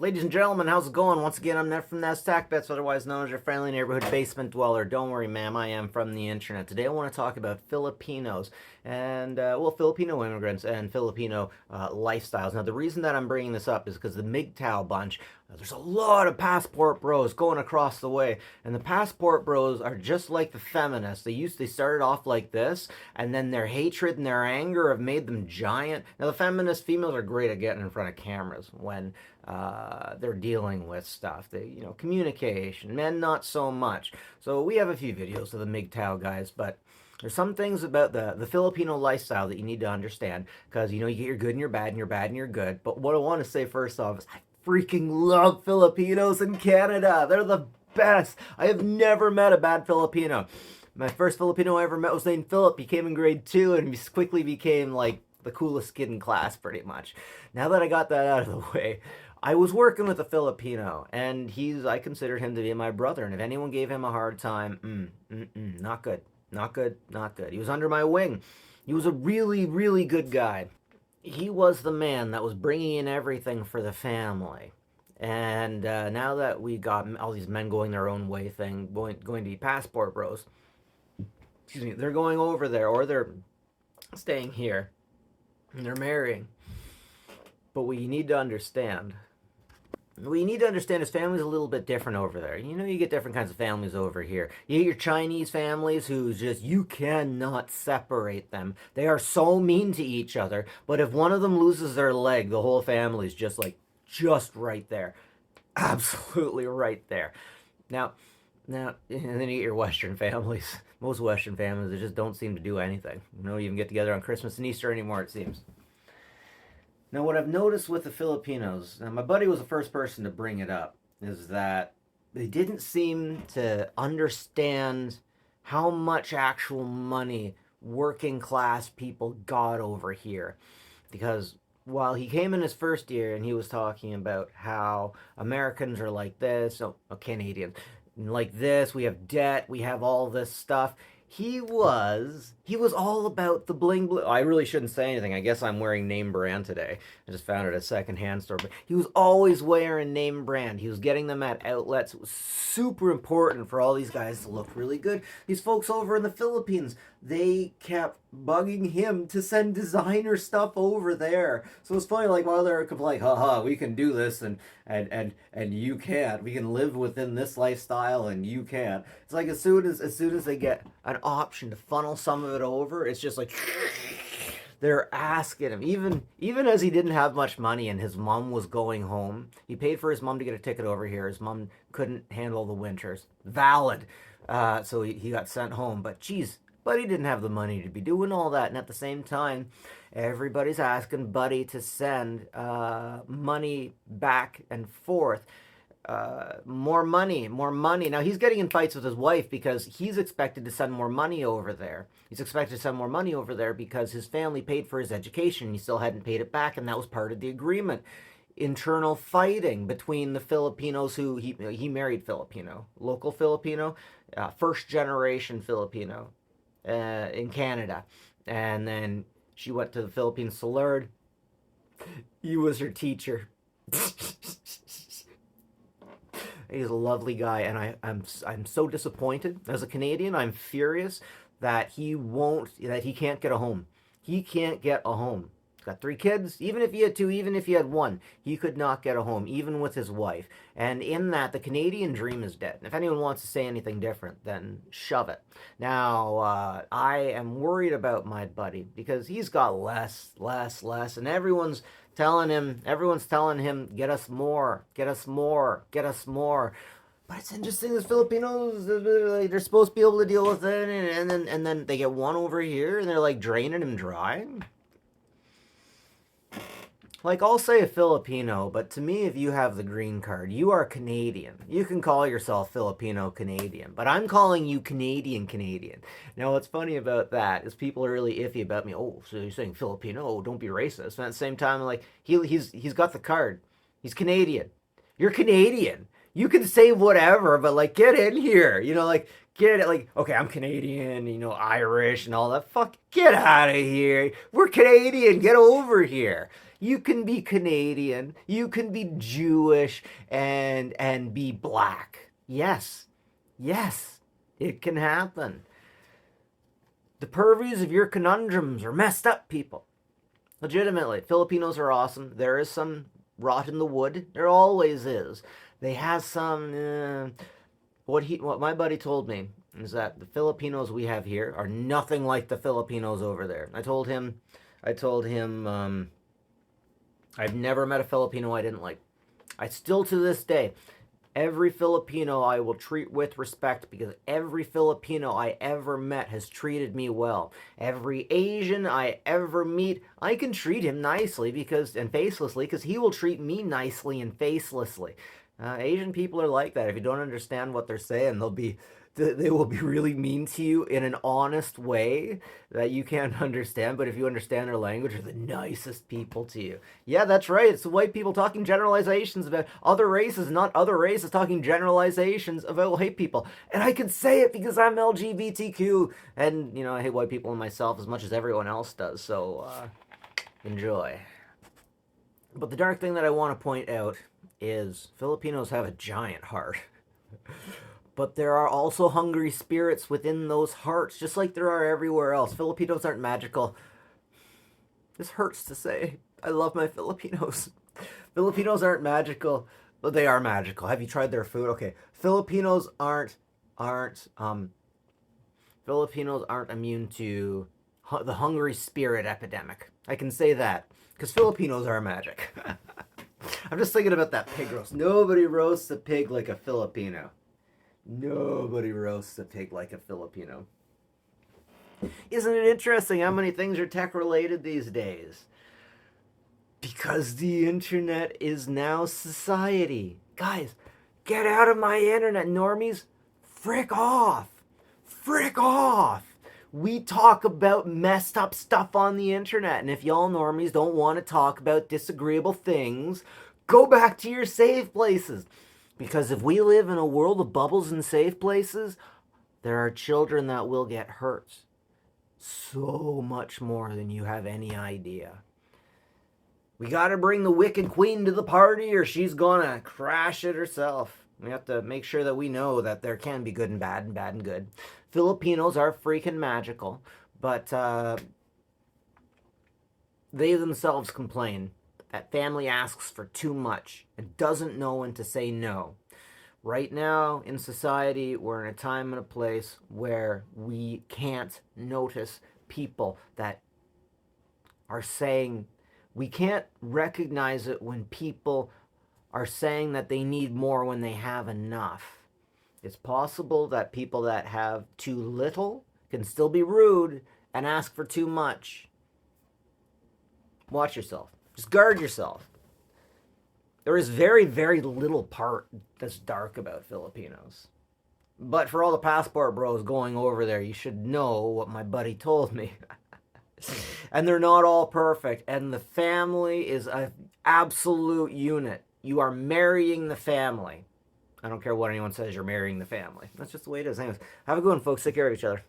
Ladies and gentlemen, how's it going? Once again, I'm Ned from NASDAQ Bets, otherwise known as your friendly neighborhood basement dweller. Don't worry, ma'am, I am from the internet. Today I want to talk about Filipinos and, Filipino immigrants and Filipino lifestyles. Now, the reason that I'm bringing this up is because the MGTOW bunch, there's a lot of passport bros going across the way, and the passport bros are just like the feminists. They started off like this, and then their hatred and their anger have made them giant. Now, the feminist females are great at getting in front of cameras when they're dealing with stuff. Communication. Men, not so much. So we have a few videos of the MGTOW guys, but there's some things about the Filipino lifestyle that you need to understand because, you get your good and your bad and your bad and your good. But what I want to say first off is I freaking love Filipinos in Canada. They're the best. I have never met a bad Filipino. My first Filipino I ever met was named Philip. He came in grade 2 and he quickly became like the coolest kid in class pretty much. Now that I got that out of the way, I was working with a Filipino, and I considered him to be my brother, and if anyone gave him a hard time, not good, not good, not good. He was under my wing. He was a really, really good guy. He was the man that was bringing in everything for the family. And now that we got all these men going their own way going to be passport bros, excuse me, they're going over there, or they're staying here, and they're marrying. But what you need to understand is family's a little bit different over there. You get different kinds of families over here. You get your Chinese families you cannot separate them. They are so mean to each other. But if one of them loses their leg, the whole family's just right there. Absolutely right there. Now, and then you get your Western families. Most Western families, they just don't seem to do anything. Even get together on Christmas and Easter anymore, it seems. Now, what I've noticed with the Filipinos, and my buddy was the first person to bring it up, is that they didn't seem to understand how much actual money working class people got over here. Because while he came in his first year and he was talking about how Americans are like this, Canadians, like this, we have debt, we have all this stuff. He was all about the bling bling. I really shouldn't say anything. I guess I'm wearing name brand today. I just found it at a secondhand store. But he was always wearing name brand. He was getting them at outlets. It was super important for all these guys to look really good. These folks over in the Philippines, they kept bugging him to send designer stuff over there. So it's funny, while they're like, haha, we can do this and you can't. We can live within this lifestyle and you can't. It's like as soon as they get an option to funnel some of it over, it's just like they're asking him. Even as he didn't have much money and his mom was going home, he paid for his mom to get a ticket over here. His mom couldn't handle the winters. Valid. So he got sent home. But Buddy didn't have the money to be doing all that. And at the same time, everybody's asking Buddy to send money back and forth. More money. Now he's getting in fights with his wife because he's expected to send more money over there. He's expected to send more money over there because his family paid for his education. He still hadn't paid it back, and that was part of the agreement. Internal fighting between the Filipinos who he married Filipino, local Filipino, first generation Filipino in Canada, and then she went to the Philippines to learn. He was her teacher. He's a lovely guy, and I'm so disappointed. As a Canadian, I'm furious that he can't get a home. He can't get a home. He's got 3 kids. Even if he had 2, even if he had 1, he could not get a home, even with his wife. And in that, the Canadian dream is dead. And if anyone wants to say anything different, then shove it. Now, I am worried about my buddy because he's got less, and everyone's telling him, get us more. But it's interesting, as Filipinos, they're supposed to be able to deal with it, and then they get one over here, and they're draining him dry. I'll say a Filipino, but to me, if you have the green card, you are Canadian. You can call yourself Filipino Canadian, but I'm calling you Canadian. Now, what's funny about that is people are really iffy about me. Oh, so you're saying Filipino? Oh, don't be racist. And at the same time, he's got the card. He's Canadian. You're Canadian. You can say whatever, but get in here. Get it, okay, I'm Canadian, Irish and all that. Fuck, get out of here. We're Canadian. Get over here. You can be Canadian, you can be Jewish and be black. Yes. Yes. It can happen. The purviews of your conundrums are messed up, people. Legitimately, Filipinos are awesome. There is some rot in the wood. There always is. They have some. What my buddy told me is that the Filipinos we have here are nothing like the Filipinos over there. I told him, I've never met a Filipino I didn't like. I still to this day, every Filipino I will treat with respect because every Filipino I ever met has treated me well. Every Asian I ever meet, I can treat him nicely and facelessly because he will treat me nicely and facelessly. Asian people are like that. If you don't understand what they're saying, they will be really mean to you in an honest way that you can't understand. But if you understand their language, they're the nicest people to you. Yeah, that's right. It's the white people talking generalizations about other races, not other races talking generalizations about white people. And I can say it because I'm LGBTQ. And, I hate white people and myself as much as everyone else does. So, enjoy. But the dark thing that I want to point out is Filipinos have a giant heart. But there are also hungry spirits within those hearts, just like there are everywhere else. Filipinos aren't magical. This hurts to say. I love my Filipinos. Filipinos aren't magical, but they are magical. Have you tried their food? Okay. Filipinos aren't immune to the hungry spirit epidemic. I can say that because Filipinos are magic. I'm just thinking about that pig roast. Nobody roasts a pig like a Filipino. Nobody roasts a pig like a Filipino. Isn't it interesting how many things are tech related these days? Because the internet is now society. Guys, get out of my internet, normies. Frick off. Frick off. We talk about messed up stuff on the internet, and if y'all normies don't want to talk about disagreeable things, go back to your safe places. Because if we live in a world of bubbles and safe places, there are children that will get hurt. So much more than you have any idea. We gotta bring the Wicked Queen to the party or she's gonna crash it herself. We have to make sure that we know that there can be good and bad and good. Filipinos are freaking magical, but they themselves complain that family asks for too much and doesn't know when to say no. Right now in society, we're in a time and a place where we can't notice people that are saying, we can't recognize it when people are saying that they need more when they have enough. It's possible that people that have too little can still be rude and ask for too much. Watch yourself. Just guard yourself. There is very, very little part that's dark about Filipinos. But for all the passport bros going over there, you should know what my buddy told me. And they're not all perfect. And the family is an absolute unit. You are marrying the family. I don't care what anyone says, you're marrying the family. That's just the way it is. Anyways, have a good one, folks. Take care of each other.